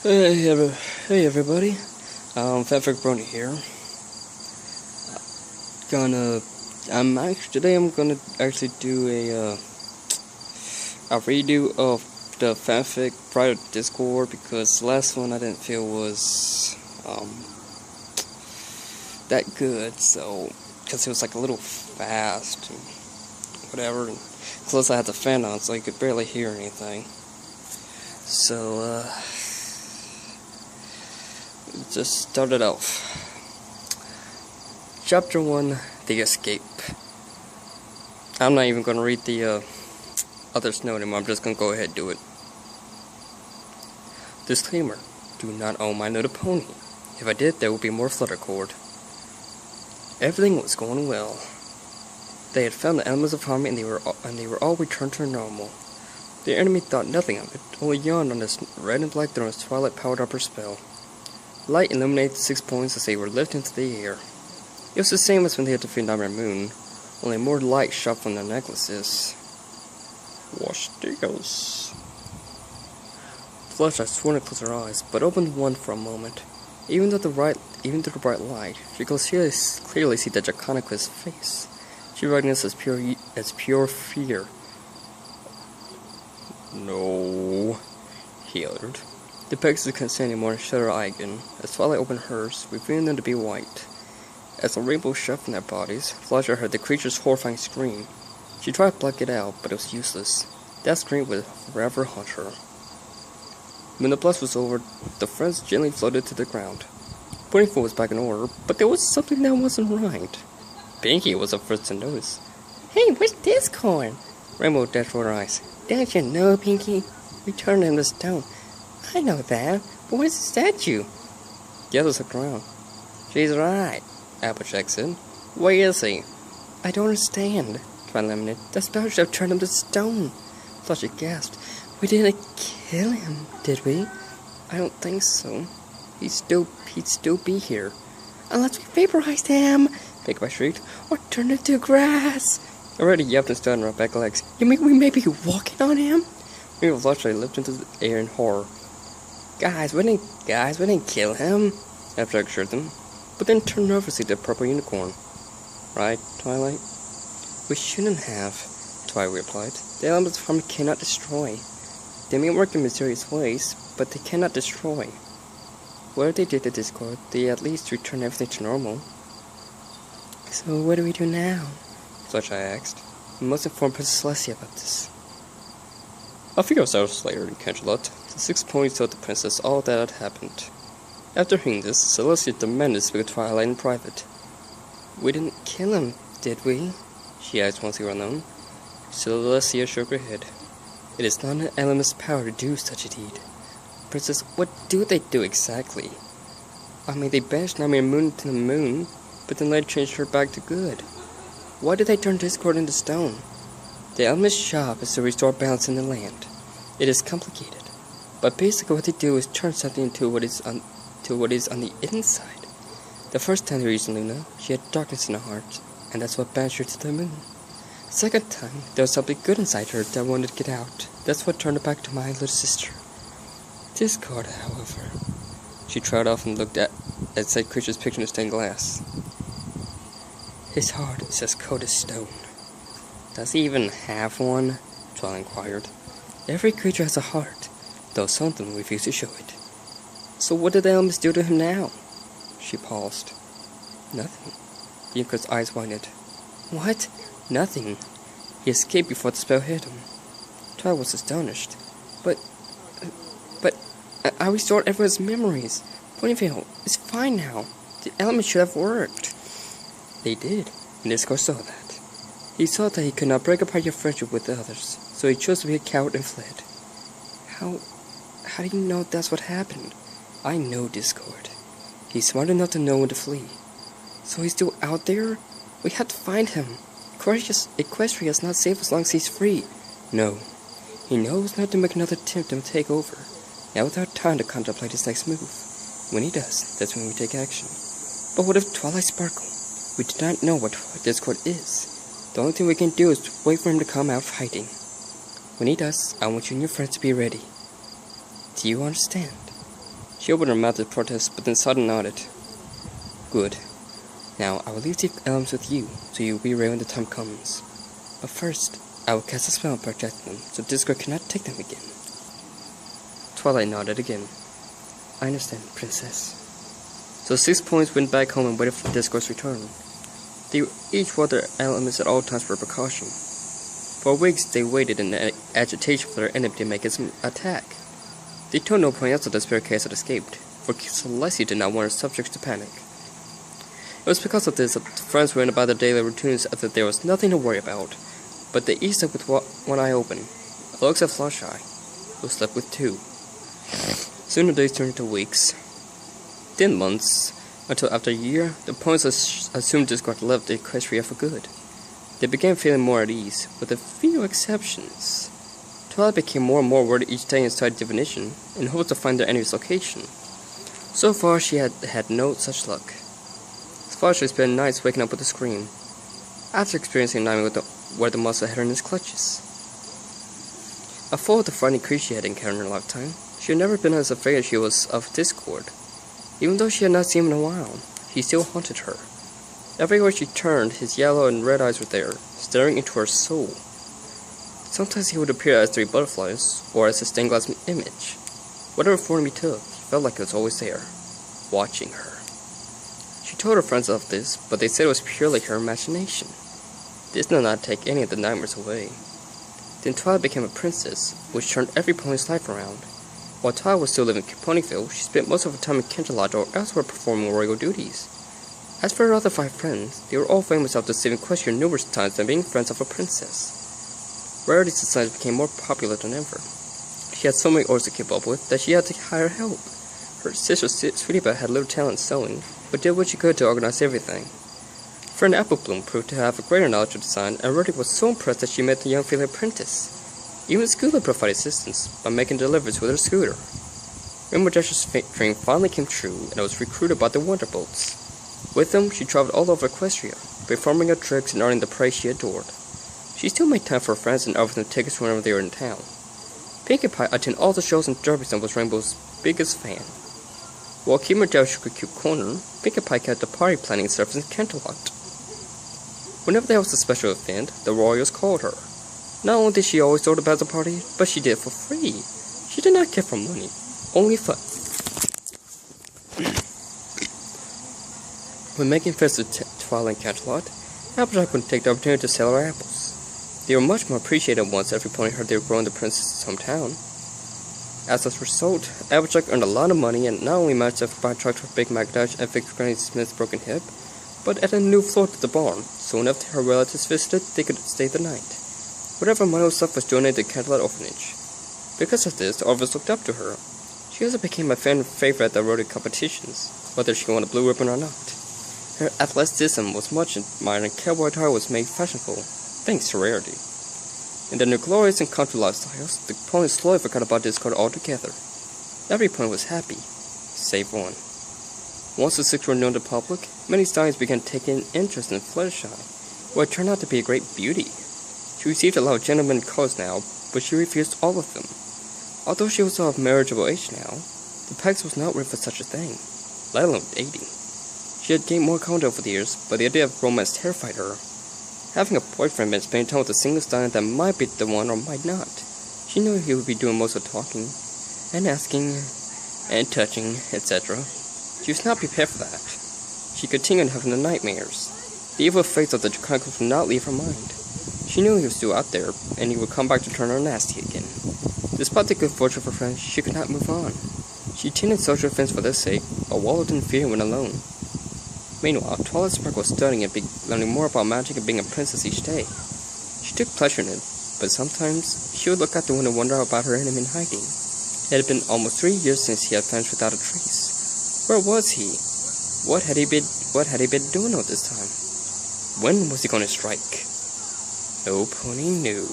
Hey everybody, Fabric Brony here. Today I'm gonna actually do a redo of the fanfic prior to Discord because the last one I didn't feel was that good. So because it was like a little fast and whatever, and plus I had the fan on, so you could barely hear anything. So just start it off. Chapter 1, The Escape. I'm not even going to read the other note anymore, I'm just going to go ahead and do it. Disclaimer, do not own my little pony. If I did, there would be more fluttercord. Everything was going well. They had found the elements of harmony and they were all returned to normal. The enemy thought nothing of it, only yawned on this red and black throne's twilight powered up her spell. Light illuminated the 6 points as they were lifted into the air. It was the same as when they had defeated Nightmare Moon, only more light shot from their necklaces. Wastigos. Flush had sworn to close her eyes, but opened one for a moment. Even through the bright light, she could clearly see the Draconiquist's face. She recognized as pure fear. No, he uttered. The Pegasus couldn't say anymore and shut her eye again, as Twilight opened hers, revealing them to be white. As the rainbow shot from their bodies, Flusher heard the creature's horrifying scream. She tried to block it out, but it was useless. That scream would forever haunt her. When the blast was over, the friends gently floated to the ground. Putting foot was back in order, but there was something that wasn't right. Pinky was the first to notice. Hey, where's Discord? Rainbow dashed for her eyes. Don't you know, Pinky? We turned him to stone. I know that, but where's the statue? The others looked around. She's right, Applejack said. Where is he? I don't understand, Twilight lamented. The spell should have turned him to stone. Flushy gasped. We didn't kill him, did we? I don't think so. He'd still be here. Unless we vaporized him, Pinkie shrieked. Or turned him to grass. Already yelped and stood on her back legs. You mean we may be walking on him? Rainbow Flushy leapt into the air in horror. Guys, we didn't kill him, Applejack assured them, but then turned nervously to the purple unicorn. Right, Twilight? We shouldn't have, Twilight replied. The elements of harmony cannot destroy. They may work in mysterious ways, but they cannot destroy. Whatever they did to Discord, they at least returned everything to normal. So what do we do now? Fletcher asked. We must inform Princess Celestia about this. A few hours later in Canterlot, the 6 ponies told the princess all that had happened. After hearing this, Celestia demanded to speak with Twilight in private. We didn't kill him, did we? She asked once they were alone. Celestia shook her head. It is not an element's power to do such a deed. Princess, what do they do exactly? I mean, they banished Nightmare Moon to the moon, but then later changed her back to good. Why did they turn Discord into stone? The element's job is to restore balance in the land. It is complicated, but basically what they do is turn something into what is on the inside. The first time they reached Luna, she had darkness in her heart, and that's what banished her to the moon. Second time, there was something good inside her that wanted to get out. That's what turned her back to my little sister. Discord, however. She trotted off and looked at said creature's picture in the stained glass. His heart is as cold as stone. Does he even have one? Twilight inquired. Every creature has a heart, though some of them refuse to show it. So what did the elements do to him now? She paused. Nothing. The Inca's eyes widened. What? Nothing. He escaped before the spell hit him. Twilight was astonished. But I restored everyone's memories. Ponyville is fine now. The elements should have worked. They did, and Discord saw that. He saw that he could not break apart your friendship with the others, so he chose to be a coward and fled. How do you know that's what happened? I know Discord. He's smart enough to know when to flee. So he's still out there? We have to find him. Equestria is not safe as long as he's free. No. He knows not to make another attempt to take over. Now without time to contemplate his next move. When he does, that's when we take action. But what if Twilight Sparkle? We do not know what Discord is. The only thing we can do is wait for him to come out fighting. When he does, I want you and your friends to be ready. Do you understand? She opened her mouth to protest, but then suddenly nodded. Good. Now, I will leave the elms with you, so you will be ready when the time comes. But first, I will cast a spell and protect them, so Discord cannot take them again. Twilight nodded again. I understand, Princess. So 6 points went back home and waited for Discord's return. They each wore their elements at all times for precaution. For weeks they waited in agitation for their enemy to make its attack. They told no one else that the spirit case had escaped, for Celestia did not want her subjects to panic. It was because of this that the friends went about their daily routines as if there was nothing to worry about, but they each slept with one eye open. Alex had Fluttershy, who slept with 2. Soon the days turned into weeks, then months, until after a year, the opponents assumed Discord left Equestria for good. They began feeling more at ease, with a few exceptions. Twilight became more and more worried each day and studied divination, in hopes to find their enemy's location. So far, she had had no such luck. Fluttershy spent nights waking up with a scream, after experiencing a nightmare where the monster had her in his clutches. A foe of the frightening creature she had encountered in her lifetime, she had never been as afraid as she was of Discord. Even though she had not seen him in a while, he still haunted her. Everywhere she turned, his yellow and red eyes were there, staring into her soul. Sometimes he would appear as 3 butterflies, or as a stained glass image. Whatever form he took, he felt like he was always there, watching her. She told her friends of this, but they said it was purely her imagination. This did not take any of the nightmares away. Then Twilight became a princess, which turned every pony's life around. While Twilight was still living in Ponyville, she spent most of her time in Canterlot or elsewhere performing royal duties. As for her other 5 friends, they were all famous after saving Equestria numerous times and being friends of a princess. Rarity society became more popular than ever. She had so many orders to keep up with that she had to hire help. Her sister Sweetiebelle had little talent in sewing, but did what she could to organize everything. Friend Applebloom proved to have a greater knowledge of design, and Rarity was so impressed that she met the young female apprentice. Even Scooter provided assistance by making deliveries with her scooter. Rainbow Dash's dream finally came true, and was recruited by the Wonderbolts. With them, she traveled all over Equestria, performing her tricks and earning the praise she adored. She still made time for her friends and offered them tickets whenever they were in town. Pinkie Pie attended all the shows and derbies and was Rainbow's biggest fan. While Kimmer Dash could keep corner, Pinkie Pie kept the party planning service in Canterlot. Whenever there was a special event, the royals called her. Not only did she always throw the best of the party, but she did it for free. She did not care for money, only fun. When making friends with Twilight and Canterlot, Applejack would take the opportunity to sell her apples. They were much more appreciated once every pony heard they were growing the princess's hometown. As a result, Applejack earned a lot of money and not only managed to buy trucks for Big Mac Dash and fix Granny Smith's broken hip, but added a new floor to the barn, so when her relatives visited, they could stay the night. Whatever money was left was donated to Canterlot Orphanage. Because of this, the orphans looked up to her. She also became a fan favorite at the rodeo competitions, whether she won a blue ribbon or not. Her athleticism was much admired and cowboy attire was made fashionable, thanks to Rarity. In their new glorious and country lifestyles, the ponies slowly forgot about Discord altogether. Every pony was happy, save one. Once the 6 were known to the public, many stallions began taking interest in Fluttershy, who had turned out to be a great beauty. She received a lot of gentlemen calls now, but she refused all of them. Although she was of marriageable age now, the Pegs was not ready for such a thing, let alone dating. She had gained more confidence over the years, but the idea of romance terrified her. Having a boyfriend meant spending time with a single stallion that might be the one or might not. She knew he would be doing most of the talking, and asking, and touching, etc. She was not prepared for that. She continued having the nightmares. The evil fates of the Chronicles would not leave her mind. She knew he was still out there, and he would come back to turn her nasty again. Despite the good fortune of her friends, she could not move on. She attended social events for their sake, but wallowed in fear when alone. Meanwhile, Twilight Sparkle was studying and learning more about magic and being a princess each day. She took pleasure in it, but sometimes she would look out the window and wonder about her enemy in hiding. It had been almost 3 years since he had vanished without a trace. Where was he? What had he been doing all this time? When was he going to strike? No pony knew.